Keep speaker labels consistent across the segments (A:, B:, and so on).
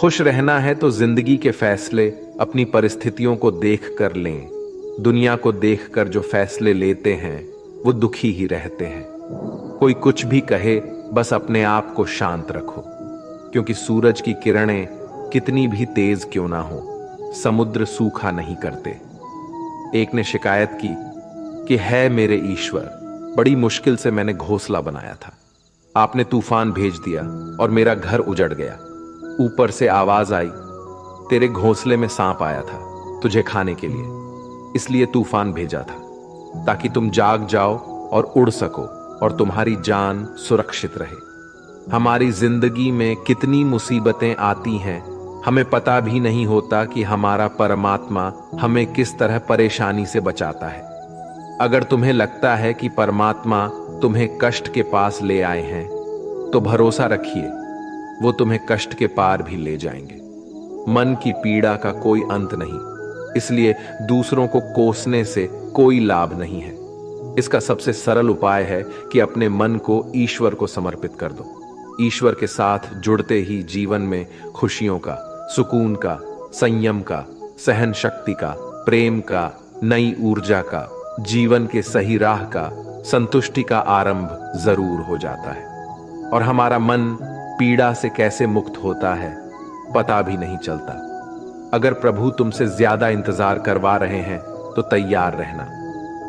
A: खुश रहना है तो जिंदगी के फैसले अपनी परिस्थितियों को देख कर लें। दुनिया को देखकर जो फैसले लेते हैं वो दुखी ही रहते हैं। कोई कुछ भी कहे, बस अपने आप को शांत रखो, क्योंकि सूरज की किरणें कितनी भी तेज क्यों ना हो, समुद्र सूखा नहीं करते। एक ने शिकायत की कि है मेरे ईश्वर, बड़ी मुश्किल से मैंने घोंसला बनाया था, आपने तूफान भेज दिया और मेरा घर उजड़ गया। ऊपर से आवाज आई, तेरे घोंसले में सांप आया था तुझे खाने के लिए, इसलिए तूफान भेजा था, ताकि तुम जाग जाओ और उड़ सको और तुम्हारी जान सुरक्षित रहे। हमारी जिंदगी में कितनी मुसीबतें आती हैं, हमें पता भी नहीं होता कि हमारा परमात्मा हमें किस तरह परेशानी से बचाता है। अगर तुम्हें लगता है कि परमात्मा तुम्हें कष्ट के पास ले आए हैं, तो भरोसा रखिए वो तुम्हें कष्ट के पार भी ले जाएंगे। मन की पीड़ा का कोई अंत नहीं, इसलिए दूसरों को कोसने से कोई लाभ नहीं है। इसका सबसे सरल उपाय है कि अपने मन को ईश्वर को समर्पित कर दो। ईश्वर के साथ जुड़ते ही जीवन में खुशियों का, सुकून का, संयम का, सहन शक्ति का, प्रेम का, नई ऊर्जा का, जीवन के सही राह का, संतुष्टि का आरंभ जरूर हो जाता है। और हमारा मन पीड़ा से कैसे मुक्त होता है पता भी नहीं चलता। अगर प्रभु तुमसे ज्यादा इंतजार करवा रहे हैं तो तैयार रहना,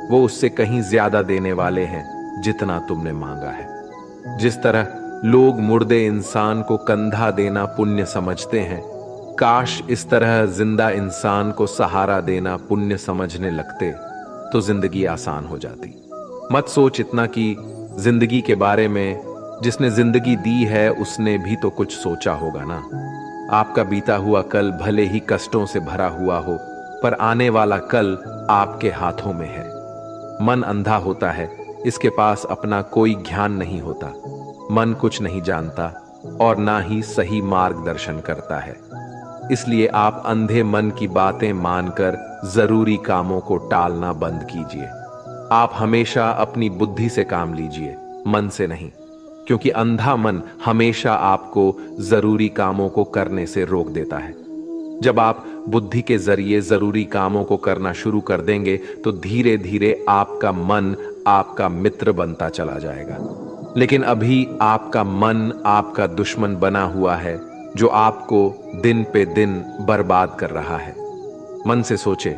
A: वो उससे कहीं ज्यादा देने वाले हैं जितना तुमने मांगा है। जिस तरह लोग मुर्दे इंसान को कंधा देना पुण्य समझते हैं, काश इस तरह जिंदा इंसान को सहारा देना पुण्य समझने लगते तो जिंदगी आसान हो जाती। मत सोच इतना कि जिंदगी के बारे में, जिसने जिंदगी दी है उसने भी तो कुछ सोचा होगा ना। आपका बीता हुआ कल भले ही कष्टों से भरा हुआ हो, पर आने वाला कल आपके हाथों में है। मन अंधा होता है, इसके पास अपना कोई ज्ञान नहीं होता। मन कुछ नहीं जानता और ना ही सही मार्गदर्शन करता है। इसलिए आप अंधे मन की बातें मानकर जरूरी कामों को टालना बंद कीजिए। आप हमेशा अपनी बुद्धि से काम लीजिए, मन से नहीं, क्योंकि अंधा मन हमेशा आपको जरूरी कामों को करने से रोक देता है। जब आप बुद्धि के जरिए जरूरी कामों को करना शुरू कर देंगे तो धीरे धीरे आपका मन आपका मित्र बनता चला जाएगा। लेकिन अभी आपका मन आपका दुश्मन बना हुआ है, जो आपको दिन पे दिन बर्बाद कर रहा है। मन से सोचे,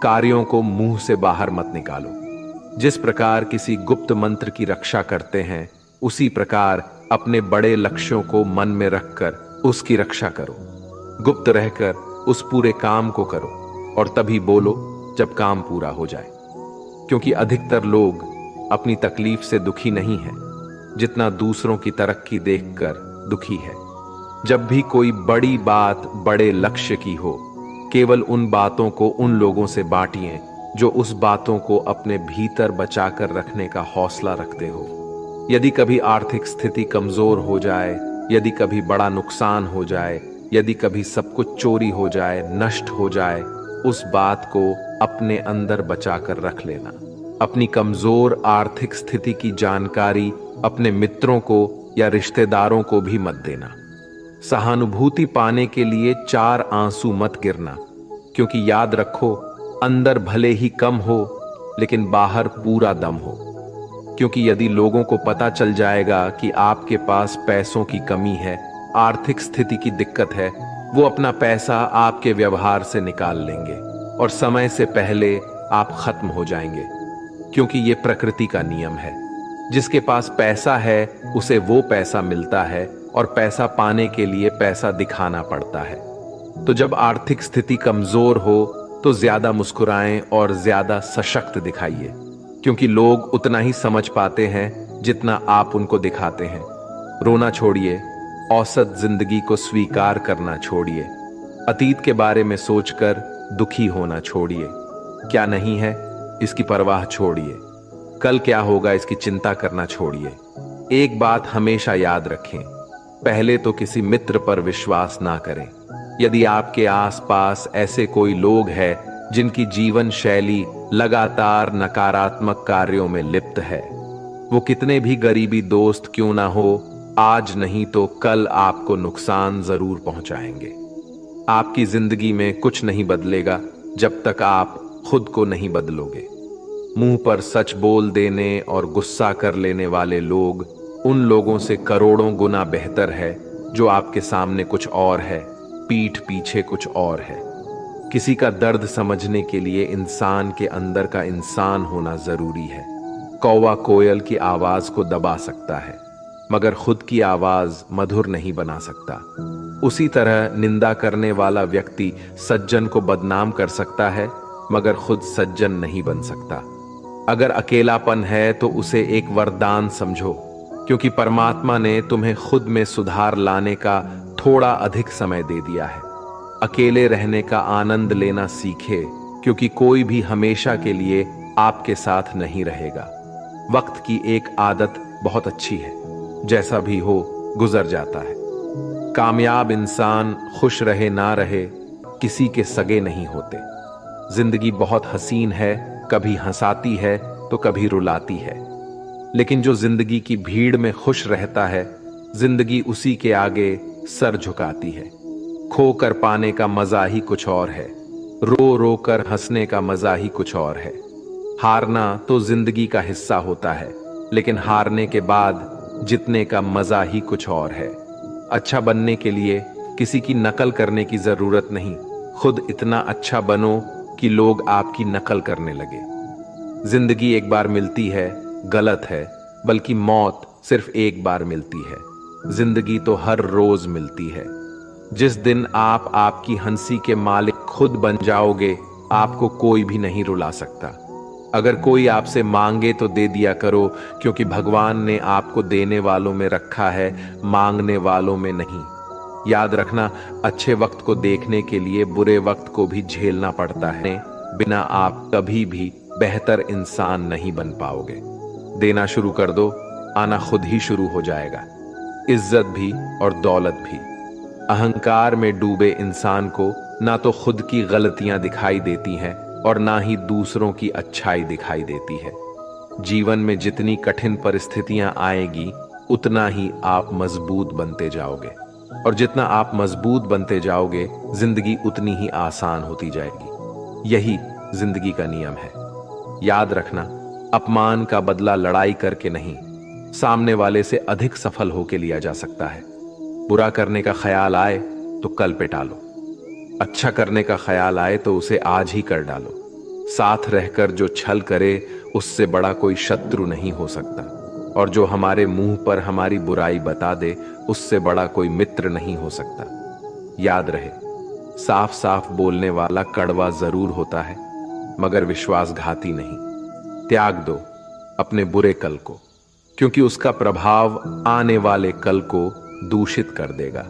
A: कार्यों को मुंह से बाहर मत निकालो। जिस प्रकार किसी गुप्त मंत्र की रक्षा करते हैं, उसी प्रकार अपने बड़े लक्ष्यों को मन में रखकर उसकी रक्षा करो। गुप्त रहकर उस पूरे काम को करो और तभी बोलो जब काम पूरा हो जाए। क्योंकि अधिकतर लोग अपनी तकलीफ से दुखी नहीं हैं, जितना दूसरों की तरक्की देखकर दुखी है। जब भी कोई बड़ी बात बड़े लक्ष्य की हो, केवल उन बातों को उन लोगों से बांटिए जो उस बातों को अपने भीतर बचाकर रखने का हौसला रखते हो। यदि कभी आर्थिक स्थिति कमजोर हो जाए, यदि कभी बड़ा नुकसान हो जाए, यदि कभी सब कुछ चोरी हो जाए, नष्ट हो जाए, उस बात को अपने अंदर बचाकर रख लेना। अपनी कमजोर आर्थिक स्थिति की जानकारी अपने मित्रों को या रिश्तेदारों को भी मत देना। सहानुभूति पाने के लिए 4 आंसू मत गिरना, क्योंकि याद रखो, अंदर भले ही कम हो लेकिन बाहर पूरा दम हो। क्योंकि यदि लोगों को पता चल जाएगा कि आपके पास पैसों की कमी है, आर्थिक स्थिति की दिक्कत है, वो अपना पैसा आपके व्यवहार से निकाल लेंगे और समय से पहले आप खत्म हो जाएंगे। क्योंकि ये प्रकृति का नियम है, जिसके पास पैसा है उसे वो पैसा मिलता है और पैसा पाने के लिए पैसा दिखाना पड़ता है। तो जब आर्थिक स्थिति कमजोर हो तो ज्यादा मुस्कुराएं और ज्यादा सशक्त दिखाइए, क्योंकि लोग उतना ही समझ पाते हैं जितना आप उनको दिखाते हैं। रोना छोड़िए, औसत जिंदगी को स्वीकार करना छोड़िए, अतीत के बारे में सोचकर दुखी होना छोड़िए। क्या नहीं है इसकी परवाह छोड़िए, कल क्या होगा इसकी चिंता करना छोड़िए। एक बात हमेशा याद रखें, पहले तो किसी मित्र पर विश्वास ना करें। यदि आपके आसपास ऐसे कोई लोग हैं जिनकी जीवन शैली लगातार नकारात्मक कार्यों में लिप्त है, वो कितने भी गरीबी दोस्त क्यों ना हो, आज नहीं तो कल आपको नुकसान जरूर पहुंचाएंगे। आपकी जिंदगी में कुछ नहीं बदलेगा जब तक आप खुद को नहीं बदलोगे। मुंह पर सच बोल देने और गुस्सा कर लेने वाले लोग उन लोगों से करोड़ों गुना बेहतर है जो आपके सामने कुछ और है, पीठ पीछे कुछ और है। किसी का दर्द समझने के लिए इंसान के अंदर का इंसान होना जरूरी है। कौवा कोयल की आवाज को दबा सकता है, मगर खुद की आवाज मधुर नहीं बना सकता। उसी तरह निंदा करने वाला व्यक्ति सज्जन को बदनाम कर सकता है, मगर खुद सज्जन नहीं बन सकता। अगर अकेलापन है तो उसे एक वरदान समझो, क्योंकि परमात्मा ने तुम्हें खुद में सुधार लाने का थोड़ा अधिक समय दे दिया है। अकेले रहने का आनंद लेना सीखे, क्योंकि कोई भी हमेशा के लिए आपके साथ नहीं रहेगा। वक्त की एक आदत बहुत अच्छी है, जैसा भी हो गुजर जाता है। कामयाब इंसान खुश रहे ना रहे किसी के सगे नहीं होते। जिंदगी बहुत हसीन है, कभी हंसाती है तो कभी रुलाती है, लेकिन जो जिंदगी की भीड़ में खुश रहता है, जिंदगी उसी के आगे सर झुकाती है। खो कर पाने का मजा ही कुछ और है, रो रो कर हंसने का मजा ही कुछ और है। हारना तो जिंदगी का हिस्सा होता है, लेकिन हारने के बाद जीतने का मजा ही कुछ और है। अच्छा बनने के लिए किसी की नकल करने की जरूरत नहीं, खुद इतना अच्छा बनो कि लोग आपकी नकल करने लगे। जिंदगी एक बार मिलती है गलत है, बल्कि मौत सिर्फ एक बार मिलती है। जिंदगी तो हर रोज मिलती है। जिस दिन आप आपकी हंसी के मालिक खुद बन जाओगे, आपको कोई भी नहीं रुला सकता। अगर कोई आपसे मांगे तो दे दिया करो, क्योंकि भगवान ने आपको देने वालों में रखा है, मांगने वालों में नहीं। याद रखना, अच्छे वक्त को देखने के लिए बुरे वक्त को भी झेलना पड़ता है। बिना आप कभी भी बेहतर इंसान नहीं बन पाओगे। देना शुरू कर दो, आना खुद ही शुरू हो जाएगा। इज्जत भी और दौलत भी। अहंकार में डूबे इंसान को ना तो खुद की गलतियां दिखाई देती हैं और ना ही दूसरों की अच्छाई दिखाई देती है। जीवन में जितनी कठिन परिस्थितियां आएगी, उतना ही आप मजबूत बनते जाओगे, और जितना आप मजबूत बनते जाओगे, जिंदगी उतनी ही आसान होती जाएगी। यही जिंदगी का नियम है। याद रखना, अपमान का बदला लड़ाई करके नहीं, सामने वाले से अधिक सफल होके लिया जा सकता है। बुरा करने का ख्याल आए तो कल पे टालो, अच्छा करने का ख्याल आए तो उसे आज ही कर डालो। साथ रहकर जो छल करे, उससे बड़ा कोई शत्रु नहीं हो सकता, और जो हमारे मुंह पर हमारी बुराई बता दे, उससे बड़ा कोई मित्र नहीं हो सकता। याद रहे, साफ साफ बोलने वाला कड़वा जरूर होता है, मगर विश्वासघाती नहीं। त्याग दो अपने बुरे कल को, क्योंकि उसका प्रभाव आने वाले कल को दूषित कर देगा।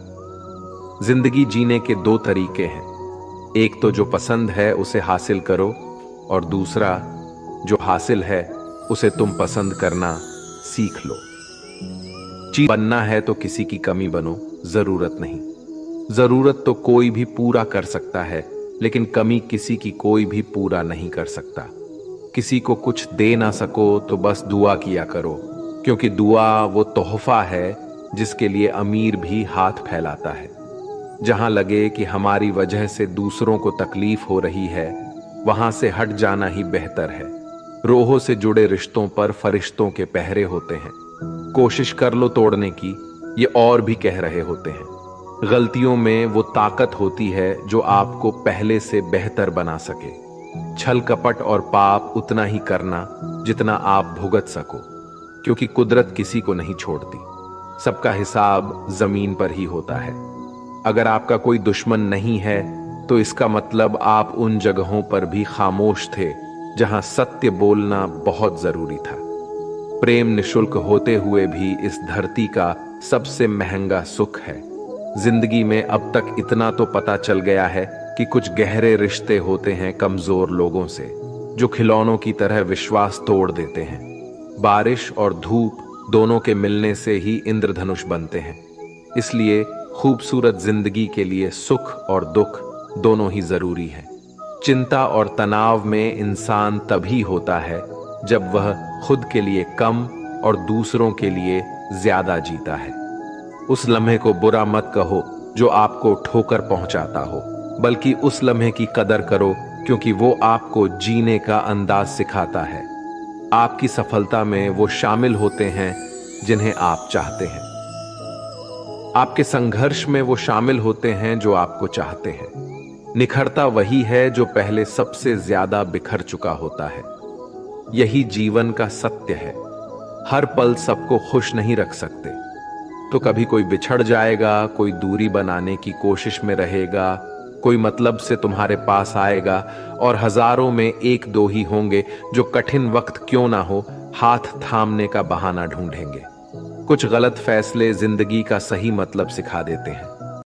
A: जिंदगी जीने के दो तरीके हैं, एक तो जो पसंद है उसे हासिल करो, और दूसरा जो हासिल है उसे तुम पसंद करना सीख लो। चीज बनना है तो किसी की कमी बनो, जरूरत नहीं। जरूरत तो कोई भी पूरा कर सकता है, लेकिन कमी किसी की कोई भी पूरा नहीं कर सकता। किसी को कुछ दे ना सको तो बस दुआ किया करो, क्योंकि दुआ वो तोहफा है जिसके लिए अमीर भी हाथ फैलाता है। जहां लगे कि हमारी वजह से दूसरों को तकलीफ हो रही है, वहां से हट जाना ही बेहतर है। रोहों से जुड़े रिश्तों पर फरिश्तों के पहरे होते हैं। कोशिश कर लो तोड़ने की, ये और भी कह रहे होते हैं। गलतियों में वो ताकत होती है जो आपको पहले से बेहतर बना सके। छल कपट और पाप उतना ही करना जितना आप भुगत सको, क्योंकि कुदरत किसी को नहीं छोड़ती। सबका हिसाब जमीन पर ही होता है। अगर आपका कोई दुश्मन नहीं है, तो इसका मतलब आप उन जगहों पर भी खामोश थे जहां सत्य बोलना बहुत जरूरी था। प्रेम निशुल्क होते हुए भी इस धरती का सबसे महंगा सुख है। जिंदगी में अब तक इतना तो पता चल गया है कि कुछ गहरे रिश्ते होते हैं कमजोर लोगों से, जो खिलौनों की तरह विश्वास तोड़ देते हैं। बारिश और धूप दोनों के मिलने से ही इंद्रधनुष बनते हैं। इसलिए खूबसूरत जिंदगी के लिए सुख और दुख दोनों ही जरूरी है। चिंता और तनाव में इंसान तभी होता है जब वह खुद के लिए कम और दूसरों के लिए ज्यादा जीता है। उस लम्हे को बुरा मत कहो जो आपको ठोकर पहुंचाता हो, बल्कि उस लम्हे की कदर करो क्योंकि वो आपको जीने का अंदाज सिखाता है। आपकी सफलता में वो शामिल होते हैं जिन्हें आप चाहते हैं। आपके संघर्ष में वो शामिल होते हैं जो आपको चाहते हैं। निखरता वही है जो पहले सबसे ज्यादा बिखर चुका होता है। यही जीवन का सत्य है। हर पल सबको खुश नहीं रख सकते, तो कभी कोई बिछड़ जाएगा, कोई दूरी बनाने की कोशिश में रहेगा, कोई मतलब से तुम्हारे पास आएगा, और हजारों में एक दो ही होंगे जो कठिन वक्त क्यों ना हो हाथ थामने का बहाना ढूंढेंगे। कुछ गलत फैसले जिंदगी का सही मतलब सिखा देते हैं।